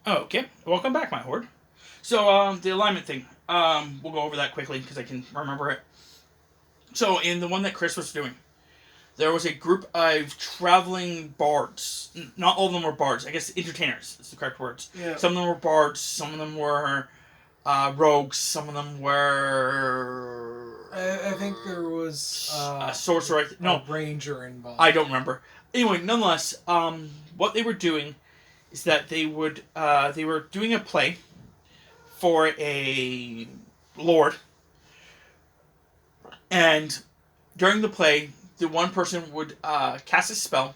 Oh, okay. Welcome back, my horde. So, the alignment thing. We'll go over that quickly because I can remember it. So, in the one that Chris was doing, there was a group of traveling bards. Not all of them were bards. I guess entertainers is the correct words. Yeah. Some of them were bards. Some of them were rogues. Some of them were. I think there was a sorcerer. No, a ranger involved. I don't remember. Anyway, nonetheless, what they were doing is that they were doing a play for a lord, and during the play, the one person would cast a spell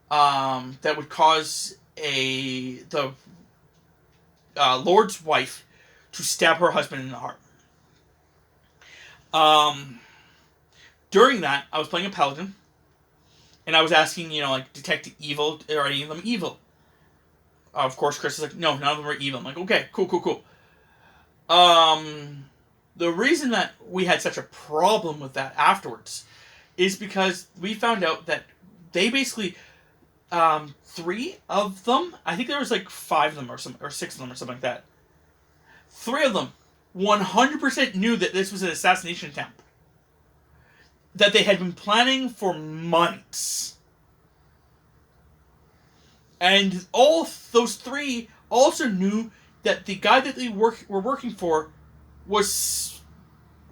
that would cause the lord's wife to stab her husband in the heart. During that, I was playing a paladin, and I was asking, detect evil. Are any of them evil? Of course, Chris is like, no, none of them are evil. I'm like, okay, cool. The reason that we had such a problem with that afterwards is because we found out that they basically, 3 of them, I think there was like 5 of them or 6 of them or something like that. 3 of them 100% knew that this was an assassination attempt. That they had been planning for months. And all those 3 also knew that the guy that they were working for was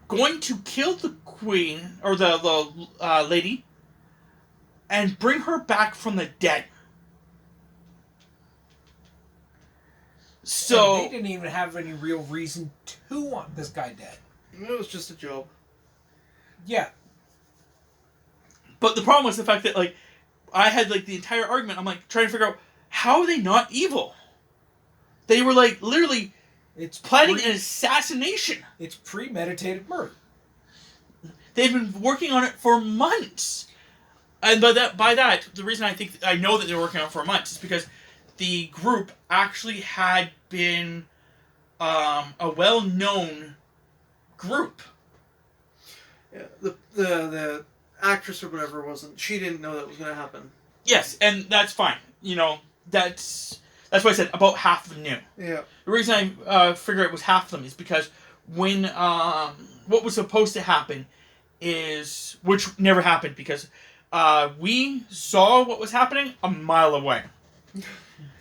going to kill the queen, or the lady, and bring her back from the dead. So and they didn't even have any real reason to want this guy dead. It was just a job. Yeah. But the problem was the fact that, I had, the entire argument, I'm, trying to figure out, how are they not evil? They were, literally it's planning an assassination. It's premeditated murder. They've been working on it for months. And by that, the reason I know that they were working on it for months is because the group actually had been a well-known group. Yeah, the actress or whatever she didn't know that was going to happen. Yes, and that's fine. That's why I said about half of them knew. Yeah. The reason I figure it was half of them is because when what was supposed to happen is, which never happened because we saw what was happening a mile away.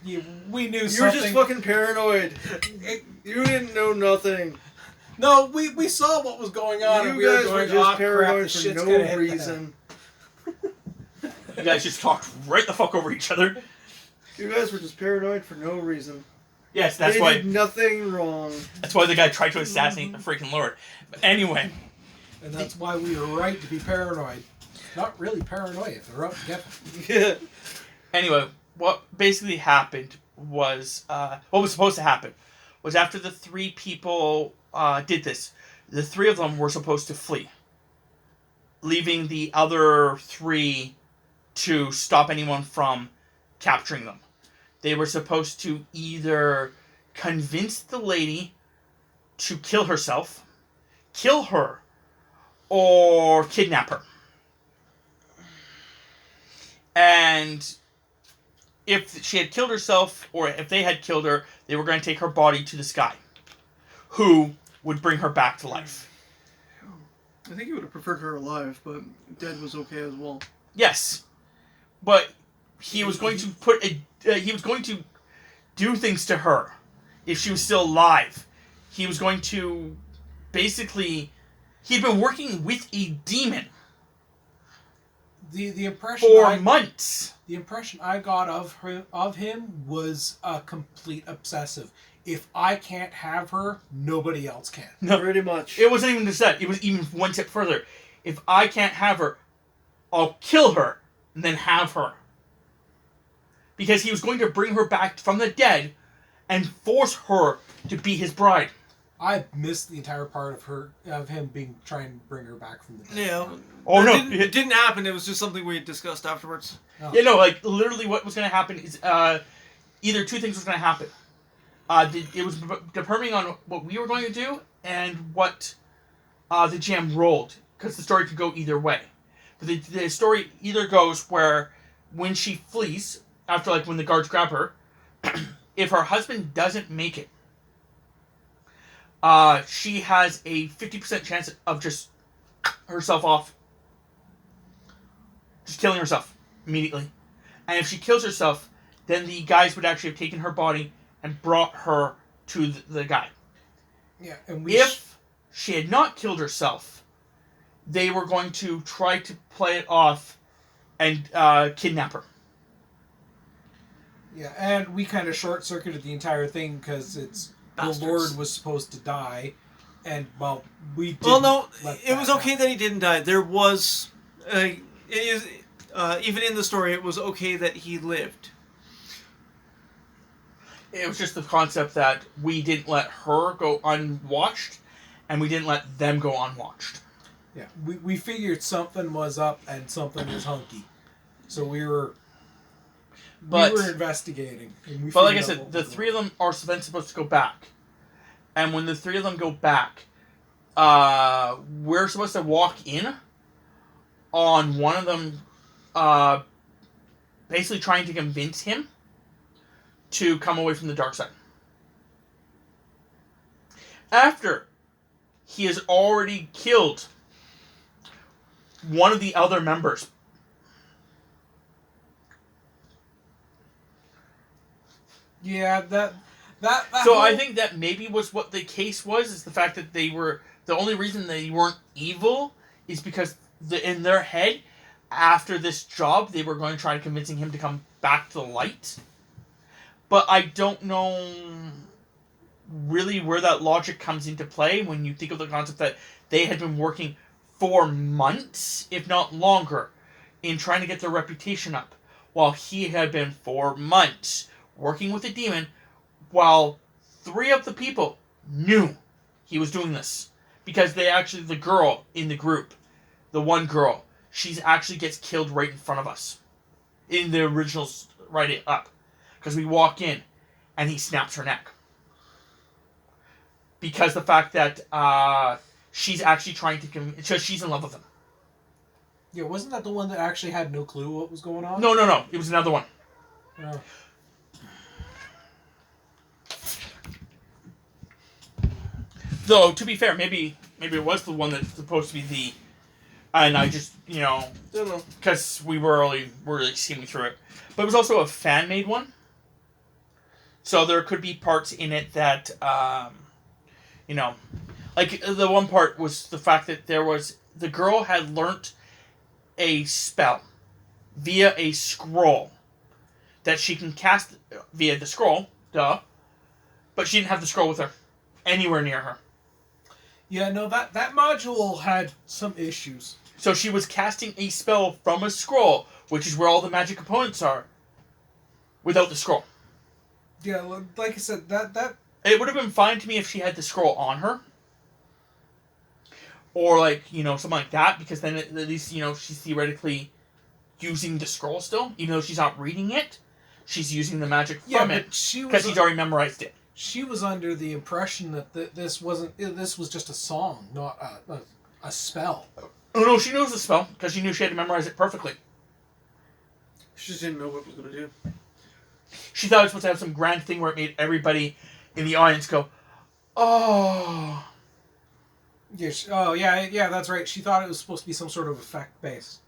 Yeah, we knew something. You were just fucking paranoid. You didn't know nothing. No, we saw what was going on. You and we guys were, going, just paranoid for no reason. You guys just talked right the fuck over each other. You guys were just paranoid for no reason. Yes, they did nothing wrong. That's why the guy tried to assassinate the freaking Lord. But anyway. And that's why we were right to be paranoid. Not really paranoid if they're out to get them. Yeah. Anyway, what basically happened was, what was supposed to happen was after the 3 people did this, the 3 of them were supposed to flee, leaving the other 3 to stop anyone from capturing them. They were supposed to either convince the lady to kill herself, kill her, or kidnap her. And if she had killed herself, or if they had killed her, they were going to take her body to the sky, who would bring her back to life. I think he would have preferred her alive, but dead was okay as well. Yes, but he was going to he was going to do things to her if she was still alive. He was going to basically. He'd been working with a demon. The impression for months. The impression I got of him was a complete obsessive. If I can't have her, nobody else can. No, pretty much. It wasn't even just that. It was even one step further. If I can't have her, I'll kill her and then have her. Because he was going to bring her back from the dead and force her to be his bride. I missed the entire part of him trying to bring her back from the dead. Yeah. Oh no, it didn't happen. It was just something we discussed afterwards. Oh. Yeah, no, literally what was going to happen is either 2 things was going to happen. It was depending on what we were going to do and what the GM rolled, because the story could go either way. But the story either goes where when she flees, after when the guards grab her, if her husband doesn't make it, she has a 50% chance of just herself off. Just killing herself immediately. And if she kills herself, then the guys would actually have taken her body and brought her to the guy. Yeah, and if she had not killed herself, they were going to try to play it off and kidnap her. Yeah, and we kind of short-circuited the entire thing because it's Bastards. the Lord was supposed to die, and, well, we didn't. Well, no, let it was that okay happen. that he didn't die. There was... it is even in the story, it was okay that he lived. It was just the concept that we didn't let her go unwatched, and we didn't let them go unwatched. Yeah, we figured something was up and something was hunky. So we were investigating. And but like I said, the three of them are then supposed to go back. And when the three of them go back, we're supposed to walk in on one of them basically trying to convince him to come away from the dark side. After he has already killed one of the other members. Yeah, that So whole... I think that maybe was what the case was, is the fact that they were... The only reason they weren't evil is because in their head, after this job, they were going to try convincing him to come back to the light. But I don't know really where that logic comes into play when you think of the concept that they had been working for months, if not longer, in trying to get their reputation up, while he had been for months working with a demon, while three of the people knew he was doing this. Because they actually, the girl in the group, the one girl, she actually gets killed right in front of us. In the original right up. Because we walk in, and he snaps her neck. Because the fact that she's actually trying to because she's in love with him. Yeah, wasn't that the one that actually had no clue what was going on? No. It was another one. Oh. Though, to be fair, maybe it was the one that's supposed to be the... And I just, Don't know. because we were really skimming through it. But it was also a fan-made one. So there could be parts in it that, like the one part was the fact that the girl had learnt a spell via a scroll that she can cast via the scroll, but she didn't have the scroll with her, anywhere near her. Yeah, no, that module had some issues. So she was casting a spell from a scroll, which is where all the magic components are, without the scroll. Yeah, like I said, that... It would have been fine to me if she had the scroll on her. Or, something like that, because then at least, she's theoretically using the scroll still, even though she's not reading it. She's using the magic from it, because she's already memorized it. She was under the impression that this was just a song, not a spell. Oh, no, she knows the spell, because she knew she had to memorize it perfectly. She just didn't know what it was going to do. She thought it was supposed to have some grand thing where it made everybody in the audience go, oh. Yeah, that's right. She thought it was supposed to be some sort of effect based.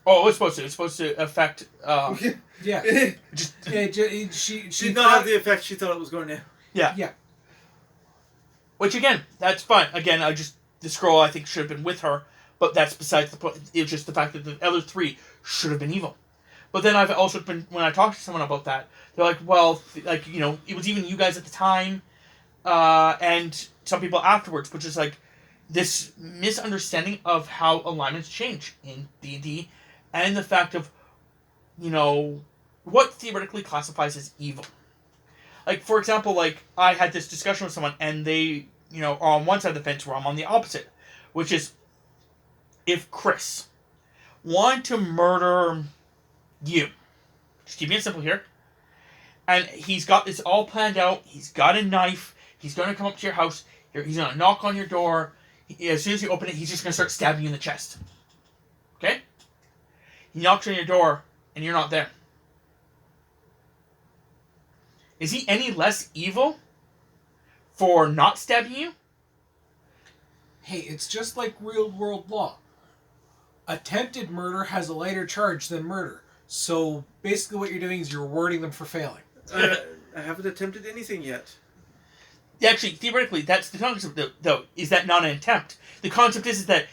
Oh, it was supposed to. It was supposed to affect... Yeah. She did not have the effect she thought it was going to. Yeah. Which, again, that's fine. Again, the scroll, I think, should have been with her, but that's besides the point. It's just the fact that the other three should have been evil. But then I've also been, when I talked to someone about that, they're like, well, it was even you guys at the time, and some people afterwards, which is like this misunderstanding of how alignments change in D&D, and the fact of, what theoretically classifies as evil. Like, for example, I had this discussion with someone, and they, are on one side of the fence where I'm on the opposite, which is, if Chris wanted to murder you, just keeping it simple here, and he's got this all planned out, he's got a knife, he's going to come up to your house, he's going to knock on your door, as soon as you open it, he's just going to start stabbing you in the chest. Okay? He knocks on your door, and you're not there. Is he any less evil for not stabbing you? Hey, it's just like real world law. Attempted murder has a lighter charge than murder. So basically, what you're doing is you're rewarding them for failing. I haven't attempted anything yet. Actually, theoretically, that's the concept, though. Is that not an attempt? The concept is that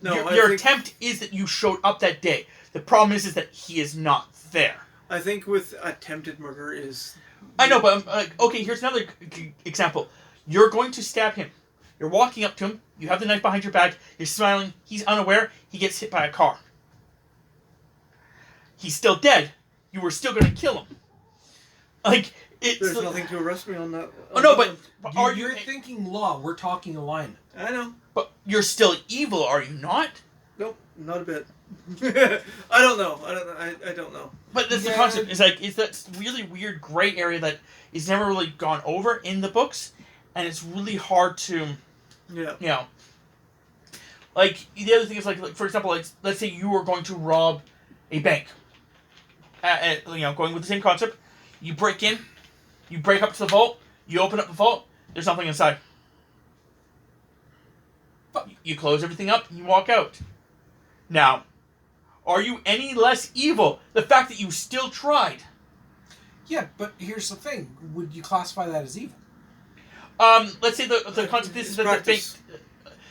No, your attempt is that you showed up that day. The problem is that he is not there. I think with attempted murder is... I know, but okay, here's another example. You're going to stab him. You're walking up to him. You have the knife behind your back. You're smiling. He's unaware. He gets hit by a car. He's still dead. You were still going to kill him. Like, it's... There's nothing to arrest me on that. Oh, no, but are You're thinking law. We're talking alignment. I know. But you're still evil, are you not? Nope, not a bit. I don't know. I don't know. But that's the concept. It's that really weird gray area that is never really gone over in the books, and it's really hard to, Yeah. Like, the other thing is, like for example, like, let's say you were going to rob a bank. Going with the same concept, you break in, you break up to the vault, you open up the vault, there's nothing inside. You close everything up, and you walk out. Now, are you any less evil? The fact that you still tried. Yeah, but here's the thing. Would you classify that as evil? Let's say the concept is that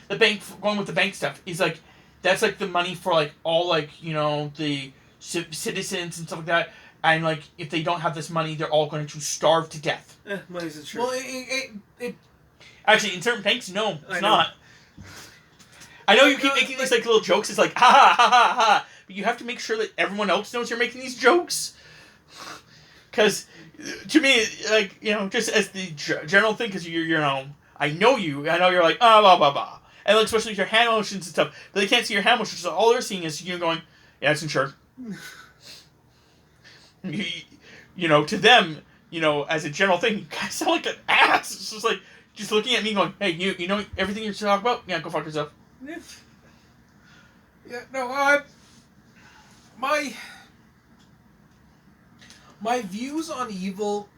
the bank going with the bank stuff is like, that's like the money for like all like, the citizens and stuff like that, and like if they don't have this money, they're all going to starve to death. Money's a trick. Well, it Actually, in certain banks, no, it's not. I know you keep making these like little jokes. It's like ha ha ha ha ha, but you have to make sure that everyone else knows you're making these jokes. Because to me, like just as the general thing, because I know you. I know you're like blah blah blah, and like especially with your hand motions and stuff. But they can't see your hand motions. So all they're seeing is you going, yeah, it's insured. To them, as a general thing, you guys sound like an ass. It's just like just looking at me going, hey, you know everything you're talking about? Yeah, go fuck yourself. Yeah, no, my views on evil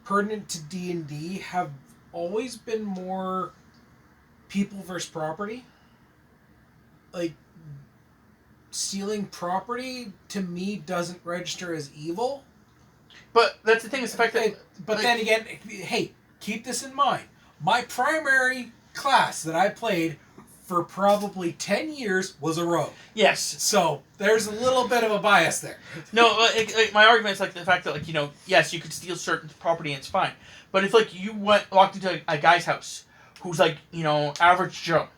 pertinent to D&D have always been more people versus property. Like, stealing property, to me, doesn't register as evil. But that's the thing, is the fact that... But then again, hey, keep this in mind. My primary class that I played for probably 10 years was a rogue. Yes. So, there's a little bit of a bias there. No, my argument is like the fact that yes, you could steal certain property and it's fine. But if you walked into a guy's house who's average Joe,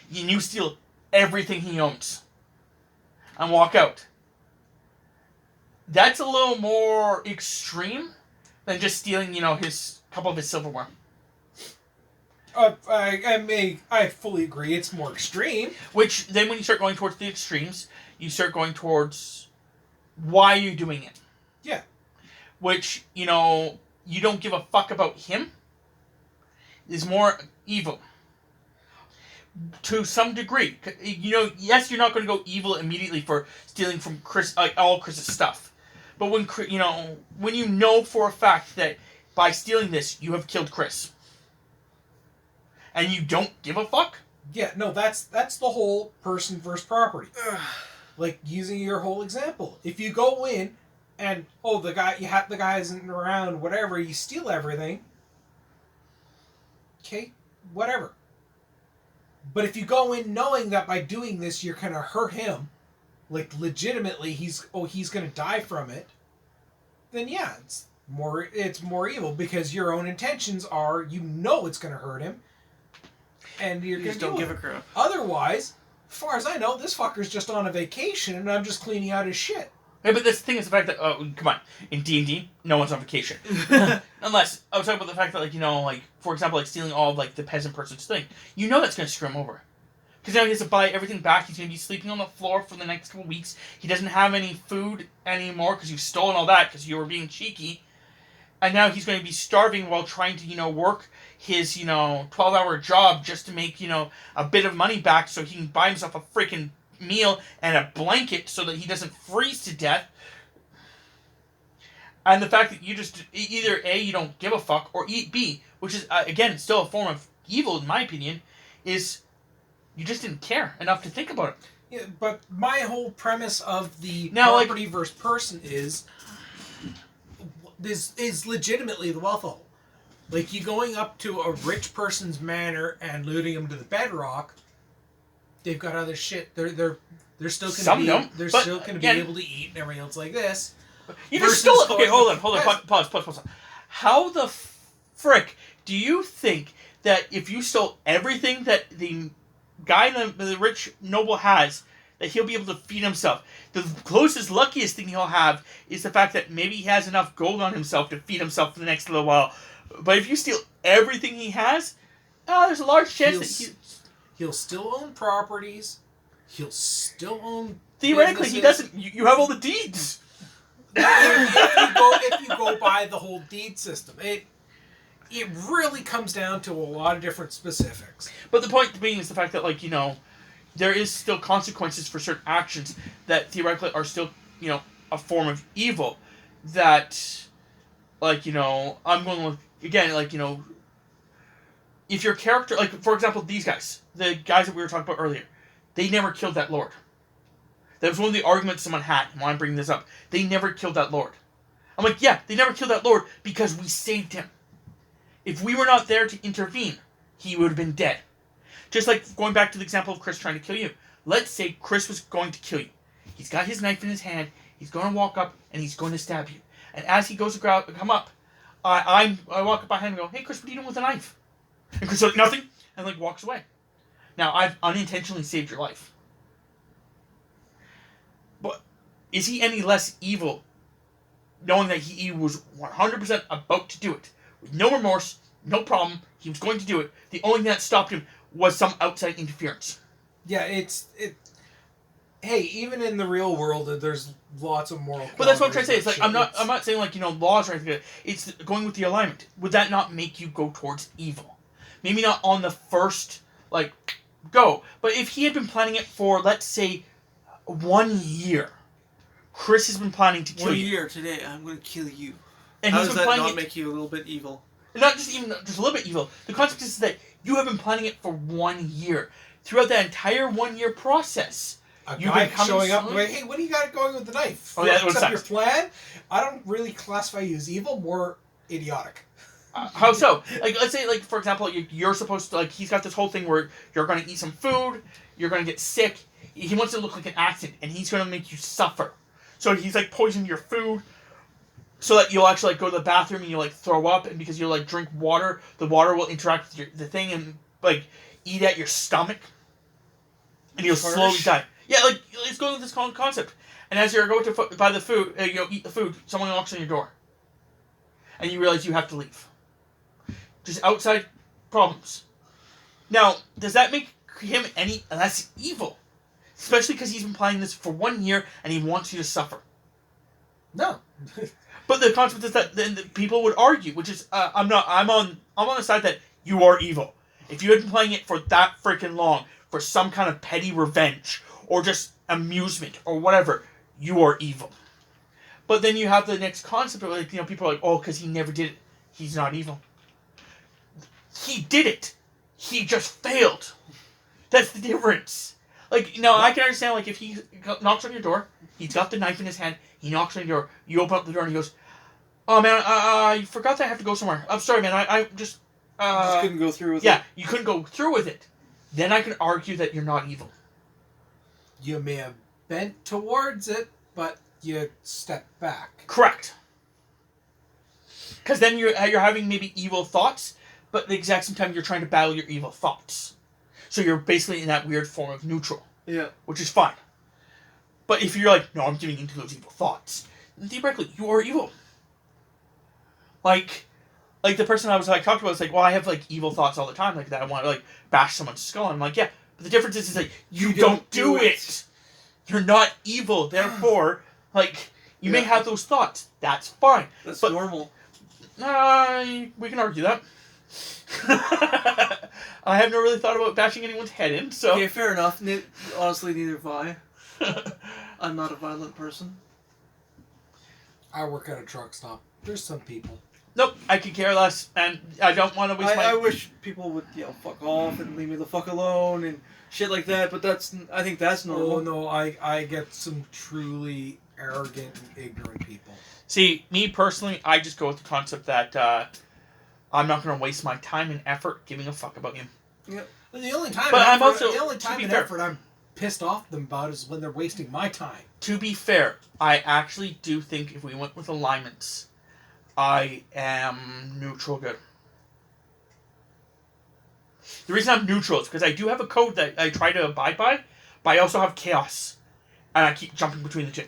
and you steal everything he owns and walk out, that's a little more extreme than just stealing, his couple of his silverware. I fully agree. It's more extreme. Which then, when you start going towards the extremes, you start going towards why are you doing it. Yeah. Which you don't give a fuck about him is more evil. To some degree, yes, you're not going to go evil immediately for stealing from Chris, all Chris's stuff. But when you know for a fact that by stealing this you have killed Chris, and you don't give a fuck. Yeah, no, that's the whole person versus property. Like using your whole example, if you go in and the guy isn't around, whatever, you steal everything. Okay, whatever. But if you go in knowing that by doing this you're gonna hurt him, like legitimately, he's gonna die from it, then yeah, it's more evil because your own intentions are it's gonna hurt him, and you just don't give a crap. Otherwise, as far as I know, this fucker's just on a vacation and I'm just cleaning out his shit. Yeah, but the thing is the fact that come on, in D&D, no one's on vacation. Unless I was talking about the fact that for example, stealing all of the peasant person's thing. That's gonna screw him over. Because now he has to buy everything back. He's going to be sleeping on the floor for the next couple weeks. He doesn't have any food anymore because you've stolen all that because you were being cheeky. And now he's going to be starving while trying to, work his, 12-hour job just to make, a bit of money back so he can buy himself a freaking meal and a blanket so that he doesn't freeze to death. And the fact that you just either A, you don't give a fuck, or B, which is again still a form of evil in my opinion, is you just didn't care enough to think about it. Yeah, but my whole premise of the Now, property versus person is legitimately the wealth level. Like, you going up to a rich person's manor and looting them to the bedrock, they've got other shit. They're still going to be still going to be able to eat and everything else like this. You just still okay. Hold on. Pause. How the frick do you think that if you stole everything that the guy, the rich noble has, that he'll be able to feed himself? The closest, luckiest thing he'll have is the fact that maybe he has enough gold on himself to feed himself for the next little while. But if you steal everything he has, there's a large chance he'll still own properties. He'll still own. Theoretically, he doesn't. You have all the deeds. if you go by the whole deed system, it really comes down to a lot of different specifics. But the point being is the fact that there is still consequences for certain actions that theoretically are still a form of evil. That I'm going with again if your character, for example, these guys, the guys that we were talking about earlier, they never killed that lord. That was one of the arguments someone had. Why I'm bringing this up. They never killed that lord. I'm like, yeah, they never killed that lord because we saved him. If we were not there to intervene, he would have been dead. Just like going back to the example of Chris trying to kill you. Let's say Chris was going to kill you. He's got his knife in his hand. He's going to walk up and he's going to stab you. And as he goes to come up, I walk up behind him and go, hey, Chris, what are you doing with a knife? And Chris is like, nothing, and walks away. Now, I've unintentionally saved your life. But is he any less evil knowing that he was 100% about to do it? With no remorse, no problem, he was going to do it. The only thing that stopped him was some outside interference. Yeah, hey, even in the real world, there's lots of moral. But that's what I'm trying to say. It's I'm not saying laws or anything. It's going with the alignment. Would that not make you go towards evil? Maybe not on the first go, but if he had been planning it for, let's say, 1 year, Chris has been planning to kill you. 1 year today, I'm going to kill you. And how does that not make you a little bit evil? Not just a little bit evil. The concept is that you have been planning it for 1 year. Throughout that entire 1 year process, you've been showing up and going, hey, what do you got going with the knife? Oh, yeah, what's up your plan? I don't really classify you as evil, more idiotic. How so? Let's say, for example, you're supposed to, he's got this whole thing where you're going to eat some food, you're going to get sick. He wants it to look like an accident, and he's going to make you suffer. So he's, poisoning your food so that you'll actually, go to the bathroom and you'll, throw up, and because you'll, drink water, the water will interact with the thing and, eat at your stomach, and you'll slowly die. Yeah, it's going with this concept. And as you're going to buy the food, eat the food, someone knocks on your door. And you realize you have to leave. Just outside problems. Now, does that make him any less evil? Especially because he's been planning this for 1 year and he wants you to suffer. No. But the concept is that then the people would argue, which is I'm on the side that you are evil. If you had been playing it for that freaking long, for some kind of petty revenge or just amusement or whatever, you are evil. But then you have the next concept of people are like, oh, because he never did it, he's not evil. He did it. He just failed. That's the difference. I can understand, if he knocks on your door, he's got the knife in his hand, he knocks on your door, you open up the door and he goes, oh, man, I forgot that I have to go somewhere. I'm sorry, man, I just couldn't go through with it. Yeah, you couldn't go through with it. Then I can argue that you're not evil. You may have bent towards it, but you step back. Correct. Because then you're having maybe evil thoughts, but at the exact same time you're trying to battle your evil thoughts. So you're basically in that weird form of neutral. Yeah. Which is fine. But if you're no, I'm giving into those evil thoughts, then theoretically, you are evil. The person I was talking about was well, I have evil thoughts all the time that I want to bash someone's skull. And I'm yeah, but the difference is you don't do it. You're not evil, therefore, you may have those thoughts. That's fine. That's normal. We can argue that. I have not really thought about bashing anyone's head in, so... Okay, fair enough. Honestly, neither have I. I'm not a violent person. I work at a truck stop. There's some people. Nope, I could care less, and I don't want to waste I my... wish people would fuck off and leave me the fuck alone and shit like that. But I think that's normal. Oh no, I get some truly arrogant and ignorant people. See, me personally, I just go with the concept that I'm not going to waste my time and effort giving a fuck about you. Yeah. The only time, But I'm effort, also, the only to time be and fair- effort I'm pissed off them about is when they're wasting my time. To be fair, I actually do think if we went with alignments, I am neutral good. The reason I'm neutral is because I do have a code that I try to abide by, but I also have chaos, and I keep jumping between the two.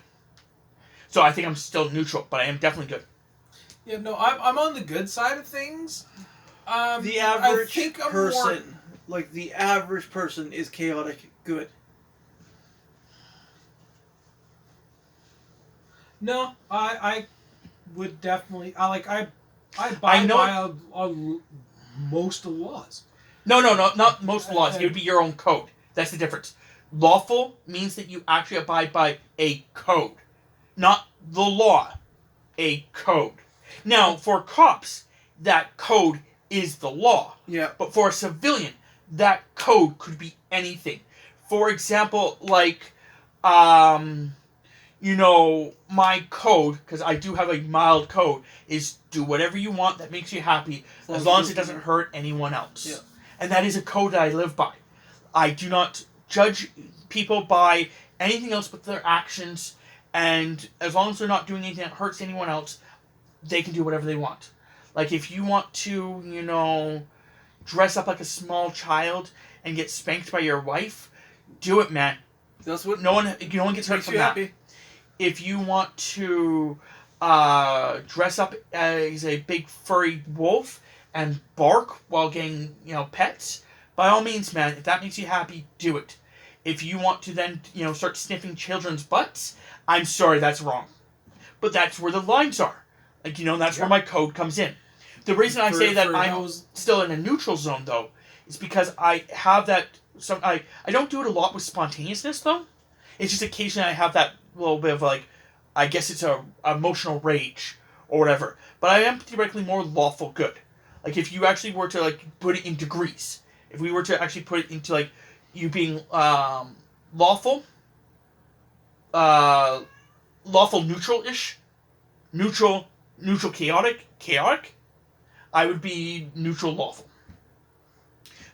So I think I'm still neutral, but I am definitely good. Yeah, no, I'm on the good side of things. The average I think I'm person, like the average person, is chaotic good. No, I would definitely. I abide I know- by most of the laws. No, not most laws. It would be your own code. That's the difference. Lawful means that you actually abide by a code. Not the law. A code. Now, for cops, that code is the law. Yeah. But for a civilian, that code could be anything. For example, like, my code, because I do have a mild code, is do whatever you want that makes you happy, as long as it doesn't hurt anyone else. Yeah. And that is a code that I live by. I do not judge people by anything else but their actions, and as long as they're not doing anything that hurts anyone else, they can do whatever they want. Like, if you want to, dress up like a small child and get spanked by your wife, do it, man. That's what No one gets hurt makes from you that. happy. If you want to dress up as a big furry wolf and bark while getting, pets, by all means, man, if that makes you happy, do it. If you want to then, start sniffing children's butts, I'm sorry, that's wrong. But that's where the lines are. Like, that's where my code comes in. The reason I say that I'm still in a neutral zone, though, is because I have that... I don't do it a lot with spontaneousness, though. It's just occasionally I have that little bit of, I guess it's a emotional rage or whatever. But I am theoretically more lawful good. Like, if you actually were to, put it in degrees, if we were to actually put it into, you being lawful, lawful neutral-ish, neutral chaotic, I would be neutral lawful.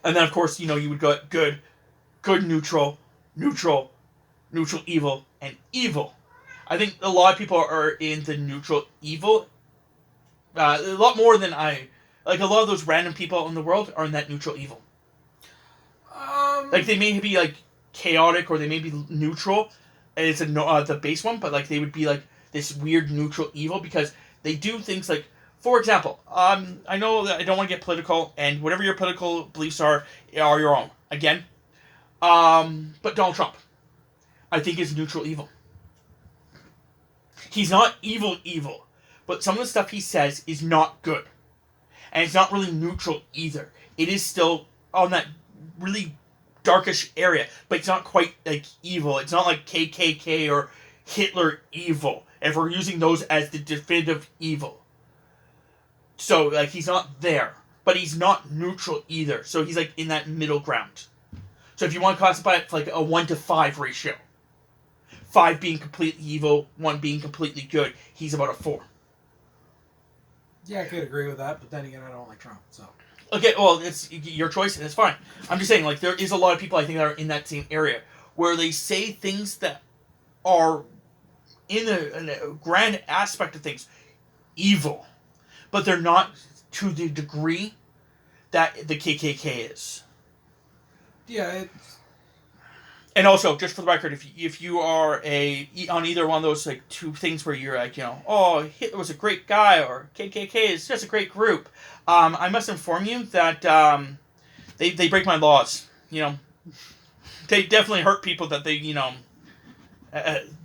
And then, of course, you would go good neutral evil, and evil. I think a lot of people are in the neutral evil. A lot more than I... Like, a lot of those random people in the world are in that neutral evil. Like, they may be, chaotic, or they may be neutral, and it's the base one, but, they would be, this weird neutral evil, because they do things like... For example, I know that I don't want to get political, and whatever your political beliefs are your own. Again. But Donald Trump, I think, is neutral evil. He's not evil, but some of the stuff he says is not good. And it's not really neutral either. It is still on that really darkish area, but it's not quite, evil. It's not like KKK or Hitler evil, if we're using those as the definitive evil. So, he's not there. But he's not neutral either. So he's, in that middle ground. So if you want to classify it for, a 1 to 5 ratio. 5 being completely evil, 1 being completely good. He's about a 4. Yeah, I could agree with that, but then again, I don't like Trump, so... Okay, well, it's your choice, and it's fine. I'm just saying, there is a lot of people, I think, that are in that same area, where they say things that are, in a grand aspect of things, evil. But they're not to the degree that the KKK is. Yeah, it's... And also, just for the record, if you are on either one of those two things where you're oh, Hitler was a great guy, or KKK is just a great group, I must inform you that they break my laws. They definitely hurt people that they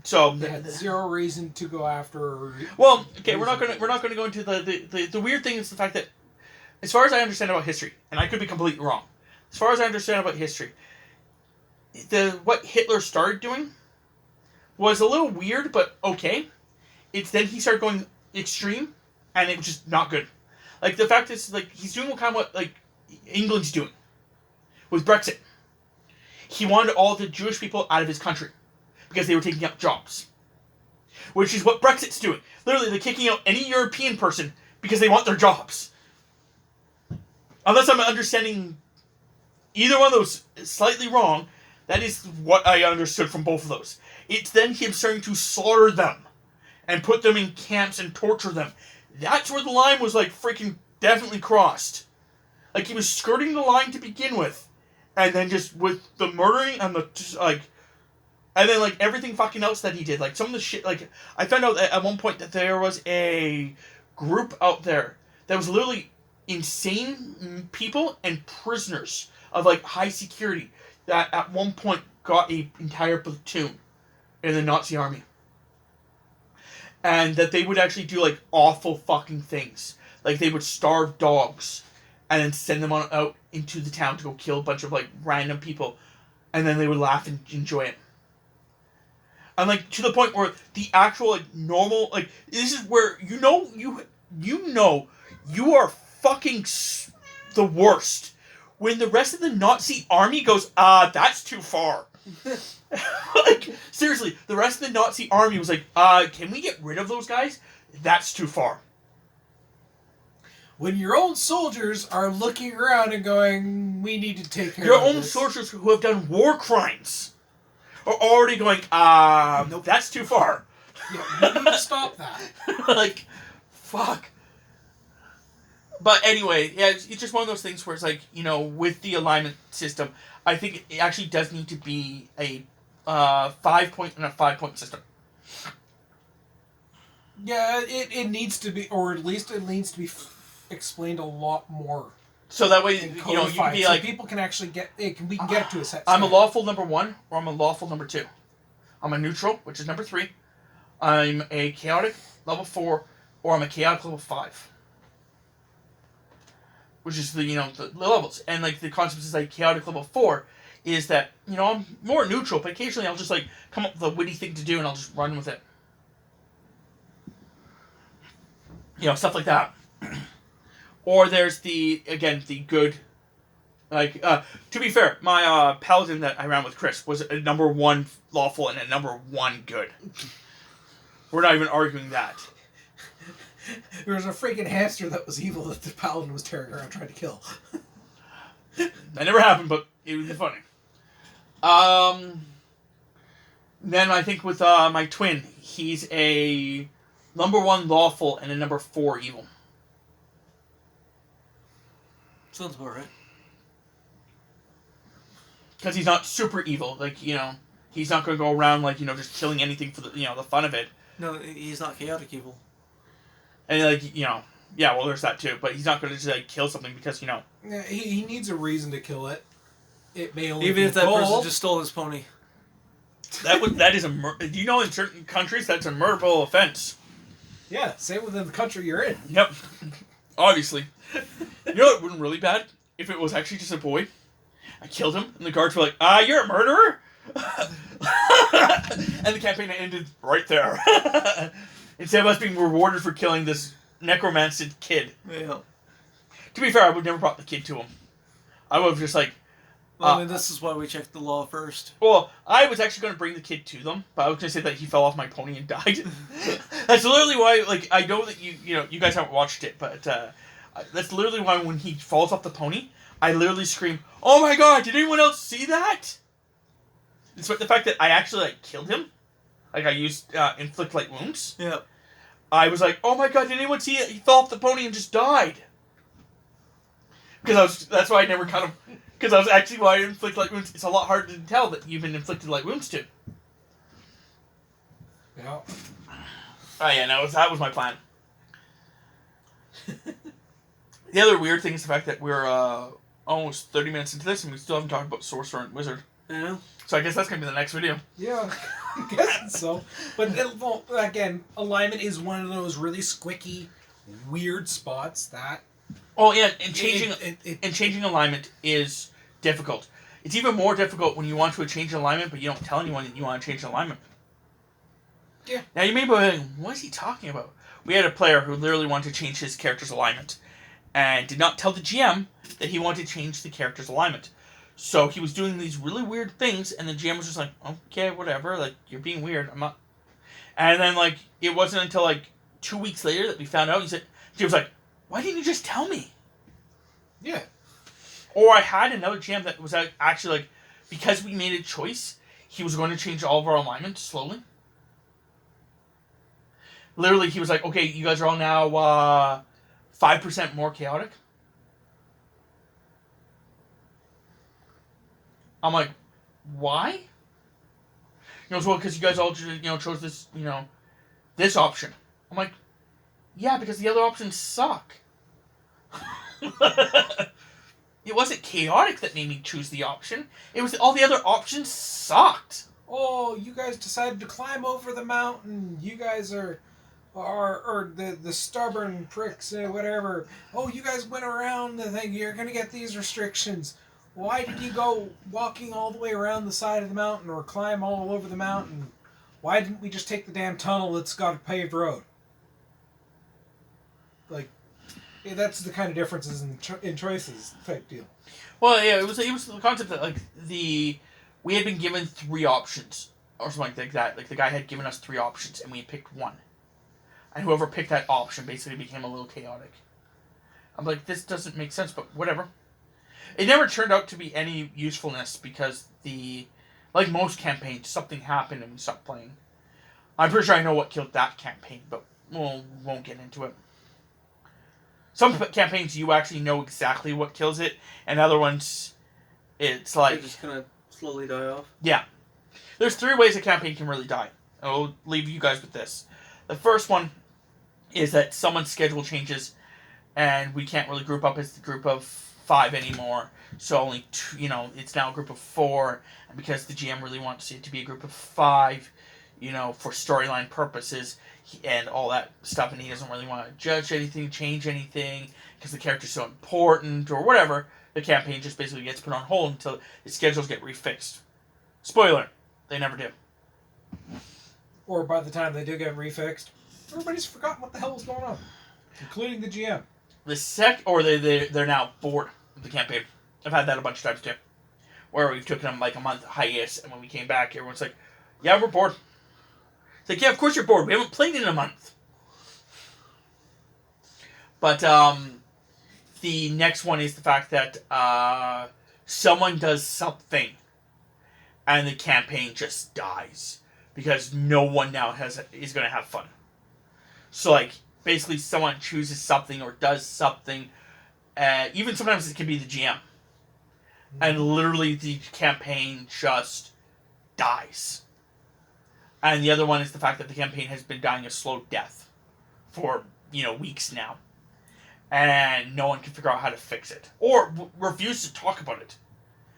so They had zero reason to go after... Well, okay, we're not gonna go into the weird thing is the fact that, as far as I understand about history, and I could be completely wrong, as far as I understand about history, what Hitler started doing was a little weird, but okay. it's then he started going extreme, and it was just not good. Like, the fact is, like, he's doing kind of what, like, England's doing with Brexit. He wanted all the Jewish people out of his country because they were taking up jobs. Which is what Brexit's doing. Literally, they're kicking out any European person because they want their jobs. Unless I'm understanding either one of those slightly wrong, that is what I understood from both of those. It's then him starting to slaughter them and put them in camps and torture them. That's where the line was, like, freaking definitely crossed. Like, he was skirting the line to begin with. And then just with the murdering and the, just, like... And then, like, everything fucking else that he did. Like, some of the shit... Like, I found out at one point that there was a group out there that was literally insane people and prisoners of, like, high security that at one point got an entire platoon in the Nazi army. And that they would actually do, like, awful fucking things. Like, they would starve dogs and then send them on out into the town to go kill a bunch of, like, random people. And then they would laugh and enjoy it. And, like, to the point where the actual, like, normal, like, this is where, you know you are fucking the worst. When the rest of the Nazi army goes, that's too far. Like, seriously, the rest of the Nazi army was like, can we get rid of those guys? That's too far. When your own soldiers are looking around and going, we need to take care Your of own this. soldiers who have done war crimes are already going, nope, that's too far. Yeah, we need to stop that. Like, fuck. But anyway, yeah, it's just one of those things where it's like, you know, with the alignment system, I think it actually does need to be a 5-point and a 5-point system. Yeah, it needs to be, or at least it needs to be explained a lot more. So that way, And you know, you can be so like, people can actually get it. We can get it to a set. I'm a standard. lawful number 1 or I'm a lawful number 2. I'm a neutral, which is number 3. I'm a chaotic level 4 or I'm a chaotic level 5. Which is the, you know, the levels. And, like, the concept is, like, chaotic level 4 is that, you know, I'm more neutral, but occasionally I'll just, like, come up with a witty thing to do and I'll just run with it. You know, stuff like that. Or there's the, again, the good, like, to be fair, my paladin that I ran with Chris was a number 1 lawful and a number 1 good. We're not even arguing that. There was a freaking hamster that was evil that the paladin was tearing around trying to kill. That never happened, but it would be funny. Then I think with my twin, he's a number 1 lawful and a number 4 evil. Sounds about right. Because he's not super evil, like, you know, he's not going to go around, like, you know, just killing anything for the, you know, the fun of it. No, he's not chaotic evil. And, like, you know, yeah, well, there's that too, but he's not going to just, like, kill something because, you know. Yeah, he needs a reason to kill it. It may only Even be if that gold. person just stole his pony. That is a do you know in certain countries that's a murderable offense? Yeah, same within the country you're in. Yep. Obviously. You know what would have been really bad? If it was actually just a boy. I killed him, and the guards were like, you're a murderer? And the campaign ended right there. Instead of us being rewarded for killing this necromancer kid. Yeah. To be fair, I would never brought the kid to him. I would have just like... Well, I mean, this is why we checked the law first. Well, I was actually going to bring the kid to them, but I was going to say that he fell off my pony and died. That's literally why, like, I know that you know, you guys haven't watched it, but that's literally why when he falls off the pony, I literally scream, "Oh my god, did anyone else see that?" Despite the fact that I actually, like, killed him. Like, I used inflict light wounds. Yeah. I was like, "Oh my god, did anyone see it? He fell off the pony and just died." Because that's why I never cut him. Because I was actually why I inflict light wounds. It's a lot harder to tell that you've been inflicted light wounds to. Yeah. Oh yeah, no, that was my plan. The other weird thing is the fact that we're almost 30 minutes into this and we still haven't talked about Sorcerer and Wizard. Yeah. So I guess that's going to be the next video. Yeah, I'm guessing so. But well, again, alignment is one of those really squicky, weird spots that... Oh yeah, and changing alignment is difficult. It's even more difficult when you want to change alignment, but you don't tell anyone that you want to change alignment. Yeah. Now you may be like, what is he talking about? We had a player who literally wanted to change his character's alignment and did not tell the GM that he wanted to change the character's alignment. So he was doing these really weird things, and the GM was just like, okay, whatever, like, you're being weird, I'm not... And then, like, it wasn't until, like, 2 weeks later that we found out, he was like, why didn't you just tell me? Yeah. Or I had another GM that was actually, like, because we made a choice, he was going to change all of our alignments slowly. Literally, he was like, okay, you guys are all now 5% more chaotic. I'm like, why? He goes, well, because you guys all chose this, this option. I'm like, yeah, because the other options suck. It wasn't chaotic that made me choose the option. It was all the other options sucked. Oh, you guys decided to climb over the mountain. You guys are the stubborn pricks or whatever. Oh, you guys went around the thing. You're going to get these restrictions. Why did you go walking all the way around the side of the mountain or climb all over the mountain? Why didn't we just take the damn tunnel that's got a paved road? Like, yeah, that's the kind of differences in choices type deal. Well, yeah, it was the concept that, like, we had been given 3 options or something like that. Like, the guy had given us 3 options and we had picked one. And whoever picked that option basically became a little chaotic. I'm like, this doesn't make sense, but whatever. It never turned out to be any usefulness because like most campaigns, something happened and we stopped playing. I'm pretty sure I know what killed that campaign, but we won't get into it. Some campaigns you actually know exactly what kills it, and other ones, it's like... They're just gonna slowly die off? Yeah. There's 3 ways a campaign can really die. I'll leave you guys with this. The first one is that someone's schedule changes, and we can't really group up as the group of 5 anymore, so only 2, it's now a group of 4, and because the GM really wants it to be a group of 5, for storyline purposes, and all that stuff, and he doesn't really want to judge anything, change anything, because the character's so important, or whatever, the campaign just basically gets put on hold until the schedules get refixed. Spoiler, they never do. Or by the time they do get refixed, everybody's forgotten what the hell was going on, including the GM. They're now bored of the campaign. I've had that a bunch of times too, where we've taken them like a month hiatus, and when we came back, everyone's like, "Yeah, we're bored." It's like, "Yeah, of course you're bored. We haven't played in a month." But the next one is the fact that someone does something, and the campaign just dies because no one now is going to have fun. So, like, basically someone chooses something or does something, even sometimes it can be the GM, and literally the campaign just dies. And the other one is the fact that the campaign has been dying a slow death for, weeks now. And no one can figure out how to fix it. Or refuse to talk about it.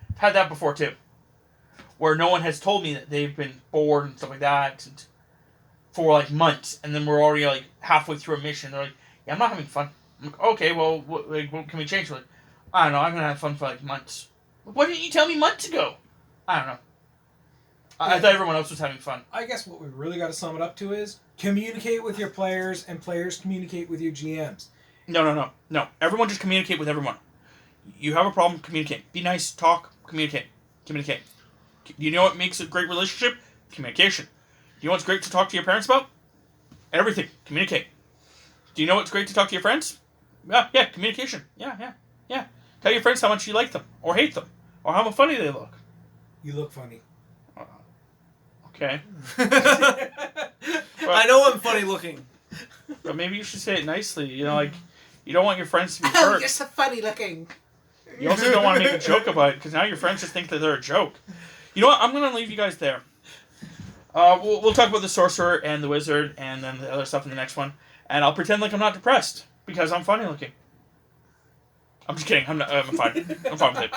I've had that before too. Where no one has told me that they've been bored and stuff like that for like months. And then we're already like halfway through a mission. They're like, yeah, I'm not having fun. I'm like, okay, well, what can we change? Like, I don't know, I'm going to have fun for like months. Why didn't you tell me months ago? I don't know. I thought everyone else was having fun. I guess what we really got to sum it up to is communicate with your players and players communicate with your GMs. No. Everyone just communicate with everyone. You have a problem, communicate. Be nice, talk, communicate. Communicate. Do you know what makes a great relationship? Communication. Do you know what's great to talk to your parents about? Everything. Communicate. Do you know what's great to talk to your friends? Yeah, communication. Yeah. Tell your friends how much you like them, or hate them, or how funny they look. You look funny. Okay. I know I'm funny looking. But maybe you should say it nicely. You don't want your friends to be hurt. Oh, you're so funny looking. You also don't want to make a joke about it, because now your friends just think that they're a joke. You know what? I'm going to leave you guys there. We'll talk about the sorcerer and the wizard, and then the other stuff in the next one. And I'll pretend like I'm not depressed, because I'm funny looking. I'm just kidding. I'm fine. I'm fine with it.